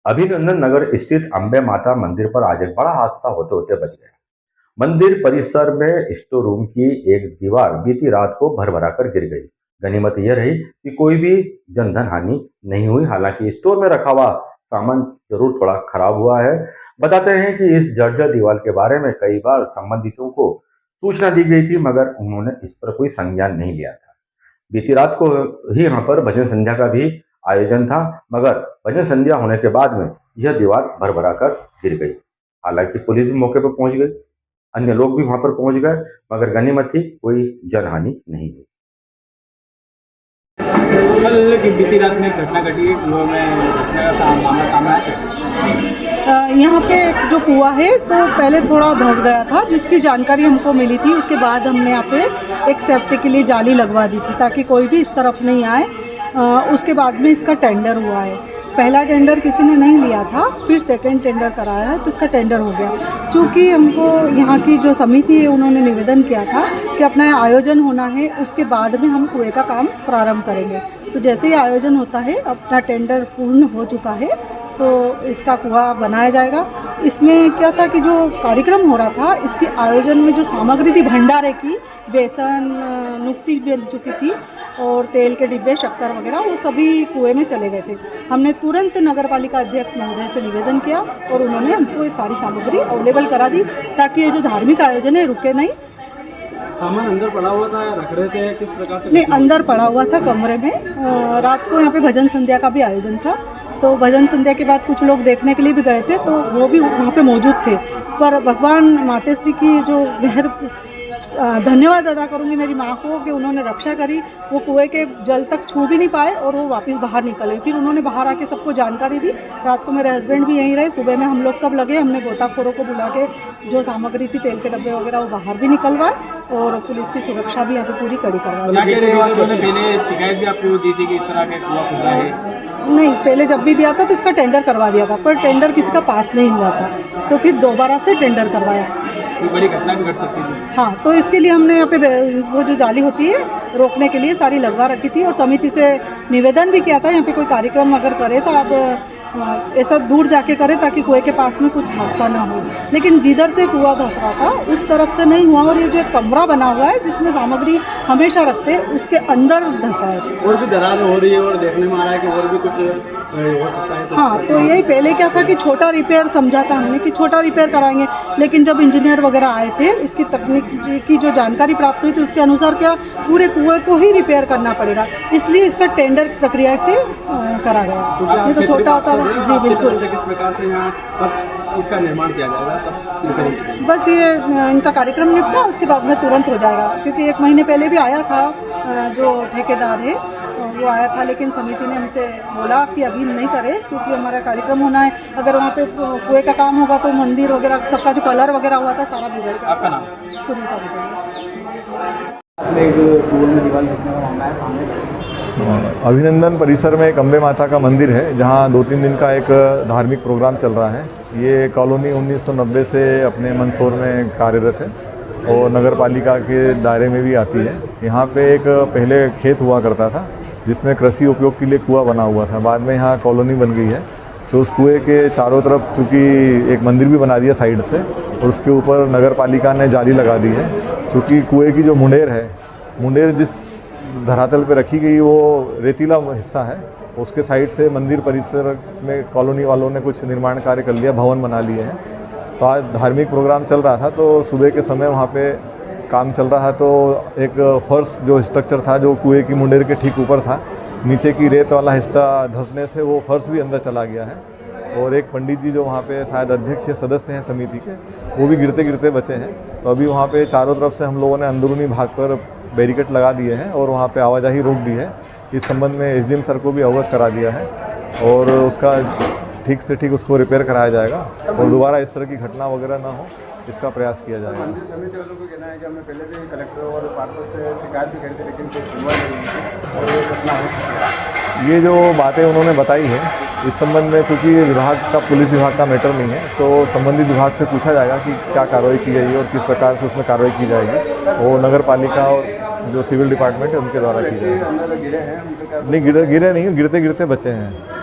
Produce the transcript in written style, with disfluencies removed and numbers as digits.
अभिनंदन नगर स्थित अंबे माता मंदिर पर आज एक बड़ा हादसा होते होते बच गया। मंदिर परिसर में स्टोर रूम की एक दीवार बीती रात को भरभरा कर गिर गई। गनीमत यह रही कि कोई भी जनधन हानि नहीं हुई। हालांकि स्टोर में रखा हुआ सामान जरूर थोड़ा खराब हुआ है। बताते हैं कि इस जर्जर दीवार के बारे में कई बार संबंधितों को सूचना दी गई थी, मगर उन्होंने इस पर कोई संज्ञान नहीं लिया था। बीती रात को ही यहाँ पर भजन संध्या का भी आयोजन था, मगर भजन संध्या होने के बाद में यह दीवार भरभरा कर गिर गई। हालांकि पुलिस भी मौके पर पहुंच गई, अन्य लोग भी वहां पर पहुंच गए, मगर गनीमत थी, कोई जनहानि नहीं हुई। कल की बीती रात में घटना घटी है, कुएं में घटना का मामला सामने आया। यहाँ पे जो कुआं है तो पहले थोड़ा धंस गया था, जिसकी जानकारी हमको मिली थी। उसके बाद हमने यहाँ पे एक सेफ्टी के लिए जाली लगवा दी थी ताकि कोई भी इस तरफ नहीं आए। उसके बाद में इसका टेंडर हुआ है। पहला टेंडर किसी ने नहीं लिया था, फिर सेकंड टेंडर कराया है तो इसका टेंडर हो गया। चूँकि हमको यहाँ की जो समिति है उन्होंने निवेदन किया था कि अपना आयोजन होना है, उसके बाद में हम कुएं का काम प्रारंभ करेंगे। तो जैसे ही आयोजन होता है, अपना टेंडर पूर्ण हो चुका है तो इसका कुआं बनाया जाएगा। इसमें क्या था कि जो कार्यक्रम हो रहा था, इसके आयोजन में जो सामग्री थी भंडारे की, बेसन नुक्ती बन चुकी थी और तेल के डिब्बे, शक्कर वगैरह, वो सभी कुएं में चले गए थे। हमने तुरंत नगर पालिका अध्यक्ष महोदय से निवेदन किया और उन्होंने हमको ये सारी सामग्री अवेलेबल करा दी ताकि ये जो धार्मिक आयोजन है रुके नहीं। सामान अंदर पड़ा हुआ था, रख रहे थे, किस प्रकार से? नहीं, अंदर पड़ा हुआ था कमरे में। रात को यहाँ पे भजन संध्या का भी आयोजन था, तो भजन संध्या के बाद कुछ लोग देखने के लिए भी गए थे, तो वो भी वहाँ पे मौजूद थे। पर भगवान मातेश्री की जो मेहर, धन्यवाद अदा करूँगी मेरी माँ को कि उन्होंने रक्षा करी। वो कुएं के जल तक छू भी नहीं पाए और वो वापस बाहर निकले। फिर उन्होंने बाहर आके सबको जानकारी दी। रात को मेरे हस्बैंड भी यहीं रहे, सुबह में हम लोग सब लगे। हमने गोताखोरों को बुला के जो सामग्री थी, तेल के डब्बे वगैरह, वो बाहर भी निकलवाए और पुलिस की सुरक्षा भी यहाँ पे पूरी कड़ी करवा दी। पहले शिकायत भी आपको दी थी कि इस तरह का कुआं खुदा है? नहीं, पहले जब भी दिया था तो इसका टेंडर करवा दिया था, पर टेंडर किसी का पास नहीं हुआ था, तो फिर दोबारा से टेंडर करवाया। कोई बड़ी घटना भी घट सकती थी। हाँ, तो इसके लिए हमने यहाँ पे वो जो जाली होती है रोकने के लिए सारी लगवा रखी थी और समिति से निवेदन भी किया था, यहाँ पे कोई कार्यक्रम अगर करे तो आप ऐसा दूर जाके करें ताकि कुएं के पास में कुछ हादसा ना हो। लेकिन जिधर से कुआं धंस रहा था उस तरफ से नहीं हुआ और ये जो एक कमरा बना हुआ है जिसमें सामग्री हमेशा रखते हैं, उसके अंदर धंसा है। और भी दरार हो रही है और देखने में आ रहा है कि और भी कुछ हो सकता है। हाँ, तो यही पहले क्या था कि छोटा रिपेयर समझा था हमने कि छोटा रिपेयर कराएंगे, लेकिन जब इंजीनियर वगैरह आए थे, इसकी तकनीक की जो जानकारी प्राप्त हुई थी उसके अनुसार क्या पूरे कुएं को ही रिपेयर करना पड़ेगा, इसलिए इसका टेंडर प्रक्रिया से करा गया। ये तो छोटा होता है। जी बिल्कुल। किस प्रकार से यहाँ कब इसका निर्माण किया जाएगा, कब? बस ये इनका कार्यक्रम निपटा, उसके बाद में तुरंत हो जाएगा, क्योंकि 1 महीने पहले भी आया था जो ठेकेदार है वो आया था, लेकिन समिति ने हमसे बोला कि अभी नहीं करे क्योंकि हमारा कार्यक्रम होना है। अगर वहाँ पे कुएं का काम होगा तो मंदिर वगैरह सबका जो कलर वगैरह हुआ था सारा बिगड़ जाएगा। आपका नाम? सुनीता गुजरिया। अभिनंदन परिसर में एक अंबे माता का मंदिर है, जहाँ 2-3 दिन का एक धार्मिक प्रोग्राम चल रहा है। ये कॉलोनी 1990 से अपने मंदसौर में कार्यरत है और नगर पालिका के दायरे में भी आती है। यहाँ पे एक पहले खेत हुआ करता था जिसमें कृषि उपयोग के लिए कुआं बना हुआ था। बाद में यहाँ कॉलोनी बन गई है, तो उस कुएं के चारों तरफ चूँकि एक मंदिर भी बना दिया साइड से, और उसके ऊपर नगर पालिका ने जाली लगा दी है। चूँकि कुएं की जो मुंडेर है, मुंडेर जिस धरातल पे रखी गई वो रेतीला हिस्सा है, उसके साइड से मंदिर परिसर में कॉलोनी वालों ने कुछ निर्माण कार्य कर लिया, भवन बना लिए हैं। तो आज धार्मिक प्रोग्राम चल रहा था, तो सुबह के समय वहाँ पे काम चल रहा है, तो एक फर्श जो स्ट्रक्चर था जो कुएं की मुंडेर के ठीक ऊपर था, नीचे की रेत वाला हिस्सा धंसने से वो फर्श भी अंदर चला गया है। और एक पंडित जी जो वहाँ पे शायद अध्यक्ष या सदस्य हैं समिति के, वो भी गिरते गिरते बचे हैं। तो अभी वहाँ पे चारों तरफ से हम लोगों ने अंदरूनी भाग पर बैरिकेड लगा दिए हैं और वहाँ पे आवाजाही रोक दी है। इस संबंध में एसडीएम सर को भी अवगत करा दिया है और उसका ठीक से ठीक उसको रिपेयर कराया जाएगा और दोबारा इस तरह की घटना वगैरह ना हो, इसका प्रयास किया जाएगा। समिति वालों को कहना है कि हमने पहले भी कलेक्टर और पार्षद से शिकायत भी करी थी, लेकिन कोई सुनवाई नहीं हुई और ये घटना हो सकती है। ये जो बातें उन्होंने बताई हैं, इस संबंध में चूँकि विभाग का, पुलिस विभाग का मैटर नहीं है, तो संबंधित विभाग से पूछा जाएगा कि क्या कार्रवाई की गई है और किस प्रकार से उसमें कार्रवाई की जाएगी। वो नगर पालिका और जो सिविल डिपार्टमेंट है उनके द्वारा की जाएगी। गिरे हैं? नहीं, गिरे नहीं, गिरते गिरते बचे हैं।